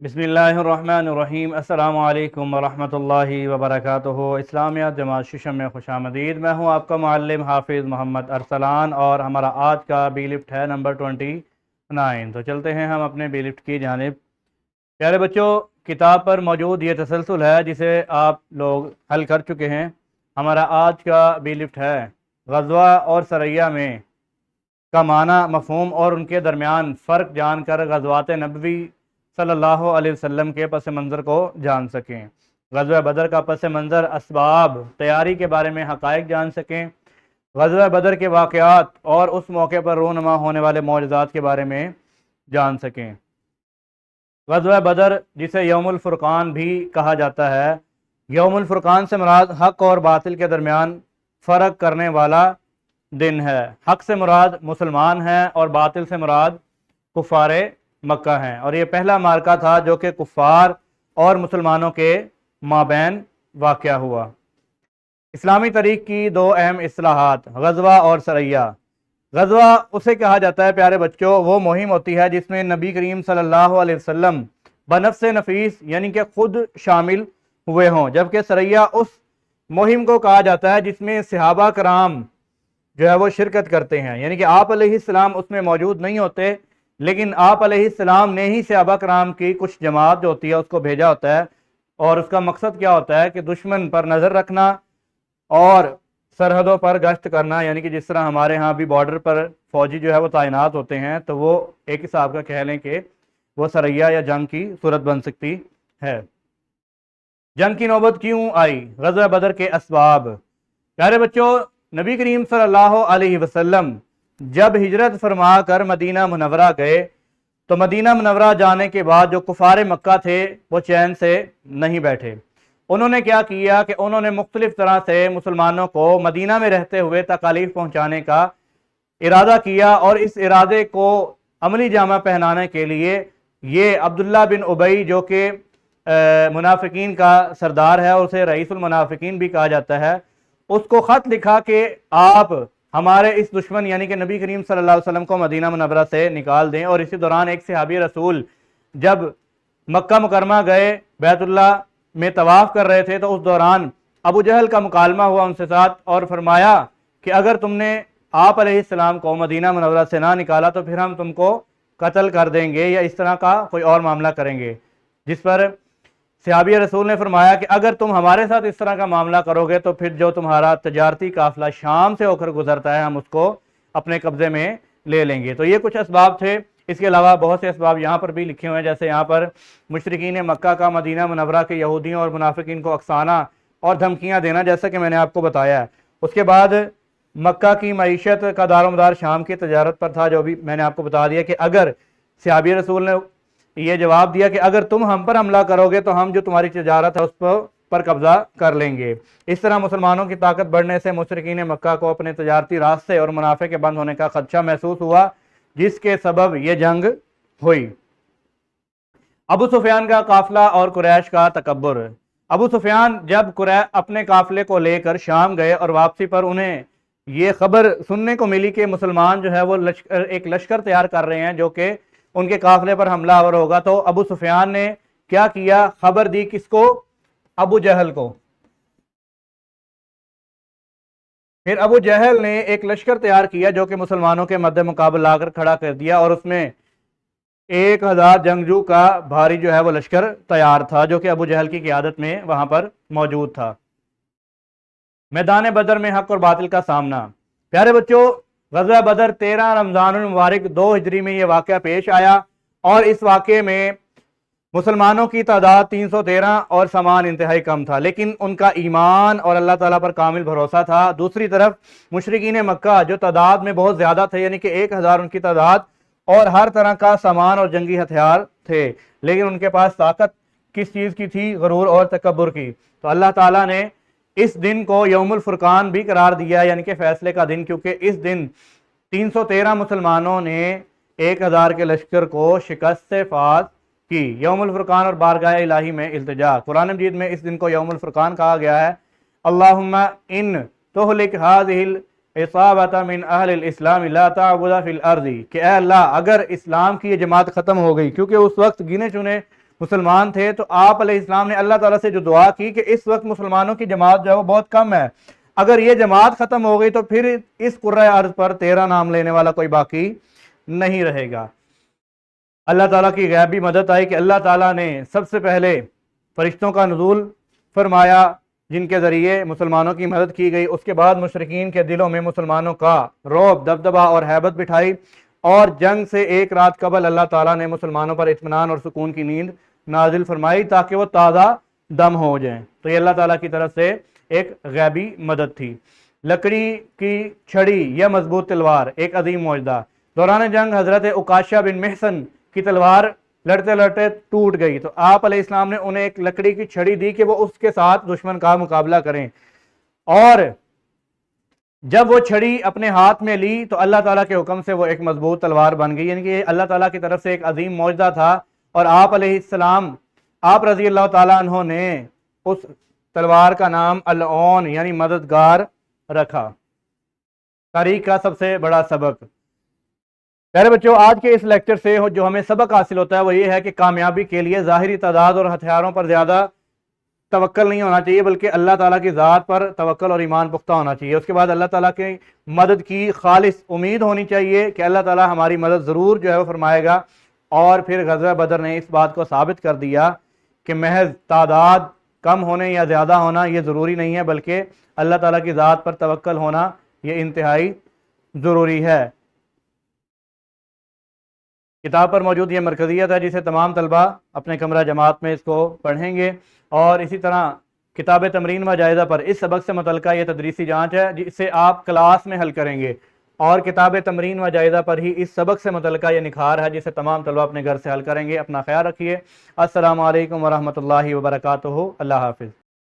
بسم اللہ الرحمن الرحیم۔ السلام علیکم ورحمۃ اللہ وبرکاتہ۔ اسلامیہ جماعت ششم میں خوش آمدید۔ میں ہوں آپ کا معلم حافظ محمد ارسلان اور ہمارا آج کا بی لفٹ ہے نمبر 29۔ تو چلتے ہیں ہم اپنے بی لفٹ کی جانب۔ پیارے بچوں، کتاب پر موجود یہ تسلسل ہے جسے آپ لوگ حل کر چکے ہیں۔ ہمارا آج کا بی لفٹ ہے غزوہ اور سریہ میں کا معنی، مفہوم اور ان کے درمیان فرق جان کر غزوات نبوی صلی اللہ علیہ وسلم کے پس منظر کو جان سکیں۔ غزوہ بدر کا پس منظر، اسباب، تیاری کے بارے میں حقائق جان سکیں۔ غزوہ بدر کے واقعات اور اس موقع پر رونما ہونے والے معجزات کے بارے میں جان سکیں۔ غزوہ بدر جسے یوم الفرقان بھی کہا جاتا ہے، یوم الفرقان سے مراد حق اور باطل کے درمیان فرق کرنے والا دن ہے۔ حق سے مراد مسلمان ہیں اور باطل سے مراد کفار مکہ ہیں، اور یہ پہلا معرکہ تھا جو کہ کفار اور مسلمانوں کے مابین واقع ہوا۔ اسلامی تاریخ کی دو اہم اصطلاحات، غزوہ اور سریہ۔ غزوہ اسے کہا جاتا ہے پیارے بچوں، وہ مہم ہوتی ہے جس میں نبی کریم صلی اللہ علیہ وسلم بنفس نفیس یعنی کہ خود شامل ہوئے ہوں، جبکہ سریہ اس مہم کو کہا جاتا ہے جس میں صحابہ کرام جو ہے وہ شرکت کرتے ہیں، یعنی کہ آپ علیہ السلام اس میں موجود نہیں ہوتے، لیکن آپ علیہ السلام نے ہی صحابہ کرام کی کچھ جماعت جو ہوتی ہے اس کو بھیجا ہوتا ہے، اور اس کا مقصد کیا ہوتا ہے کہ دشمن پر نظر رکھنا اور سرحدوں پر گشت کرنا، یعنی کہ جس طرح ہمارے ہاں بھی بارڈر پر فوجی جو ہے وہ تعینات ہوتے ہیں، تو وہ ایک حساب کا کہہ لیں کہ وہ سریہ یا جنگ کی صورت بن سکتی ہے۔ جنگ کی نوبت کیوں آئی؟ غزوہ بدر کے اسباب۔ پیارے بچوں، نبی کریم صلی اللہ علیہ وسلم جب ہجرت فرما کر مدینہ منورہ گئے تو مدینہ منورہ جانے کے بعد جو کفار مکہ تھے وہ چین سے نہیں بیٹھے۔ انہوں نے کیا کیا کہ انہوں نے مختلف طرح سے مسلمانوں کو مدینہ میں رہتے ہوئے تکالیف پہنچانے کا ارادہ کیا، اور اس ارادے کو عملی جامہ پہنانے کے لیے یہ عبداللہ بن ابی جو کہ منافقین کا سردار ہے اور اسے رئیس المنافقین بھی کہا جاتا ہے، اس کو خط لکھا کہ آپ ہمارے اس دشمن یعنی کہ نبی کریم صلی اللہ علیہ وسلم کو مدینہ منورہ سے نکال دیں۔ اور اسی دوران ایک صحابی رسول جب مکہ مکرمہ گئے، بیت اللہ میں طواف کر رہے تھے، تو اس دوران ابو جہل کا مکالمہ ہوا ان سے ساتھ، اور فرمایا کہ اگر تم نے آپ علیہ السلام کو مدینہ منورہ سے نہ نکالا تو پھر ہم تم کو قتل کر دیں گے یا اس طرح کا کوئی اور معاملہ کریں گے، جس پر صحابی رسول نے فرمایا کہ اگر تم ہمارے ساتھ اس طرح کا معاملہ کرو گے تو پھر جو تمہارا تجارتی قافلہ شام سے ہو کر گزرتا ہے ہم اس کو اپنے قبضے میں لے لیں گے۔ تو یہ کچھ اسباب تھے۔ اس کے علاوہ بہت سے اسباب یہاں پر بھی لکھے ہوئے ہیں، جیسے یہاں پر مشرکین مکہ کا مدینہ منورہ کے یہودیوں اور منافقین کو اکسانہ اور دھمکیاں دینا، جیسا کہ میں نے آپ کو بتایا ہے۔ اس کے بعد مکہ کی معیشت کا دار و مدار شام کی تجارت پر تھا، جو بھی میں نے آپ کو بتا دیا کہ اگر صحابی رسول نے یہ جواب دیا کہ اگر تم ہم پر حملہ کرو گے تو ہم جو تمہاری تجارت ہے اس پر قبضہ کر لیں گے۔ اس طرح مسلمانوں کی طاقت بڑھنے سے مشرکین مکہ کو اپنے تجارتی راستے اور منافع کے بند ہونے کا خدشہ محسوس ہوا، جس کے سبب یہ جنگ ہوئی۔ ابو سفیان کا قافلہ اور قریش کا تکبر۔ ابو سفیان جب اپنے قافلے کو لے کر شام گئے اور واپسی پر انہیں یہ خبر سننے کو ملی کہ مسلمان جو ہے وہ ایک لشکر تیار کر رہے ہیں جو کہ ان کے قافلے پر حملہ آور ہوگا، تو ابو سفیان نے کیا کیا؟ خبر دی کس کو؟ ابو جہل کو۔ پھر ابو جہل نے ایک لشکر تیار کیا جو کہ مسلمانوں کے مد مقابل لا کر کھڑا کر دیا، اور اس میں 1000 جنگجو کا بھاری جو ہے وہ لشکر تیار تھا جو کہ ابو جہل کی قیادت میں وہاں پر موجود تھا۔ میدان بدر میں حق اور باطل کا سامنا۔ پیارے بچوں، غزوہ بدر 13 رمضان المبارک 2 ہجری میں یہ واقعہ پیش آیا، اور اس واقعے میں مسلمانوں کی تعداد 313 اور سامان انتہائی کم تھا، لیکن ان کا ایمان اور اللہ تعالیٰ پر کامل بھروسہ تھا۔ دوسری طرف مشرکین مکہ جو تعداد میں بہت زیادہ تھے، یعنی کہ 1000 ان کی تعداد، اور ہر طرح کا سامان اور جنگی ہتھیار تھے، لیکن ان کے پاس طاقت کس چیز کی تھی؟ غرور اور تکبر کی۔ تو اللہ تعالیٰ نے اس دن کو یوم الفرقان بھی قرار دیا، یعنی کہ فیصلے کا دن، کیونکہ اس دن 313 مسلمانوں نے 1000 کے لشکر کو شکست سے فات کی۔ یوم الفرقان اور بارگاہ الہی میں التجا۔ قرآن مجید میں اس دن کو یوم الفرقان کہا گیا ہے۔ اللہم ان تہلک ہذہ العصابۃ من اہل الاسلام لا تعبد فی الارض، کہ اے اللہ اگر اسلام کی یہ جماعت ختم ہو گئی، کیونکہ اس وقت گنے چنے مسلمان تھے تو آپ علیہ السلام نے اللہ تعالیٰ سے جو دعا کی کہ اس وقت مسلمانوں کی جماعت جو ہے وہ بہت کم ہے، اگر یہ جماعت ختم ہو گئی تو پھر اس قرۂ ارض پر تیرا نام لینے والا کوئی باقی نہیں رہے گا۔ اللہ تعالیٰ کی غیبی مدد آئی کہ اللہ تعالیٰ نے سب سے پہلے فرشتوں کا نزول فرمایا جن کے ذریعے مسلمانوں کی مدد کی گئی، اس کے بعد مشرکین کے دلوں میں مسلمانوں کا رعب، دبدبہ اور ہیبت بٹھائی، اور جنگ سے ایک رات قبل اللہ تعالیٰ نے مسلمانوں پر اطمینان اور سکون کی نیند نازل فرمائی تاکہ وہ تازہ دم ہو جائیں۔ تو یہ اللہ تعالیٰ کی طرف سے ایک غیبی مدد تھی۔ لکڑی کی چھڑی یا مضبوط تلوار، ایک عظیم معجزہ۔ دوران جنگ حضرت عکاشہ بن محصن کی تلوار لڑتے لڑتے ٹوٹ گئی تو آپ علیہ السلام نے انہیں ایک لکڑی کی چھڑی دی کہ وہ اس کے ساتھ دشمن کا مقابلہ کریں، اور جب وہ چھڑی اپنے ہاتھ میں لی تو اللہ تعالیٰ کے حکم سے وہ ایک مضبوط تلوار بن گئی، یعنی کہ یہ اللہ تعالیٰ کی طرف سے ایک عظیم معجزہ تھا، اور آپ علیہ السلام، آپ رضی اللہ تعالیٰ عنہ نے اس تلوار کا نام العون یعنی مددگار رکھا۔ تاریخ کا سب سے بڑا سبق۔ پیارے بچوں، آج کے اس لیکچر سے جو ہمیں سبق حاصل ہوتا ہے وہ یہ ہے کہ کامیابی کے لیے ظاہری تعداد اور ہتھیاروں پر زیادہ توکل نہیں ہونا چاہیے، بلکہ اللہ تعالیٰ کی ذات پر توکل اور ایمان پختہ ہونا چاہیے۔ اس کے بعد اللہ تعالیٰ کی مدد کی خالص امید ہونی چاہیے کہ اللہ تعالیٰ ہماری مدد ضرور جو ہے وہ فرمائے گا، اور پھر غزوہ بدر نے اس بات کو ثابت کر دیا کہ محض تعداد کم ہونے یا زیادہ ہونا یہ ضروری نہیں ہے، بلکہ اللہ تعالیٰ کی ذات پر توکل ہونا یہ انتہائی ضروری ہے۔ کتاب پر موجود یہ مرکزیت ہے جسے تمام طلبہ اپنے کمرہ جماعت میں اس کو پڑھیں گے، اور اسی طرح کتاب تمرین و جائزہ پر اس سبق سے متعلقہ یہ تدریسی جانچ ہے جسے آپ کلاس میں حل کریں گے، اور کتاب تمرین و جائزہ پر ہی اس سبق سے متعلقہ یہ نکھار ہے جسے تمام طلبہ اپنے گھر سے حل کریں گے۔ اپنا خیال رکھیے۔ السلام علیکم ورحمۃ اللہ وبرکاتہ۔ اللہ حافظ۔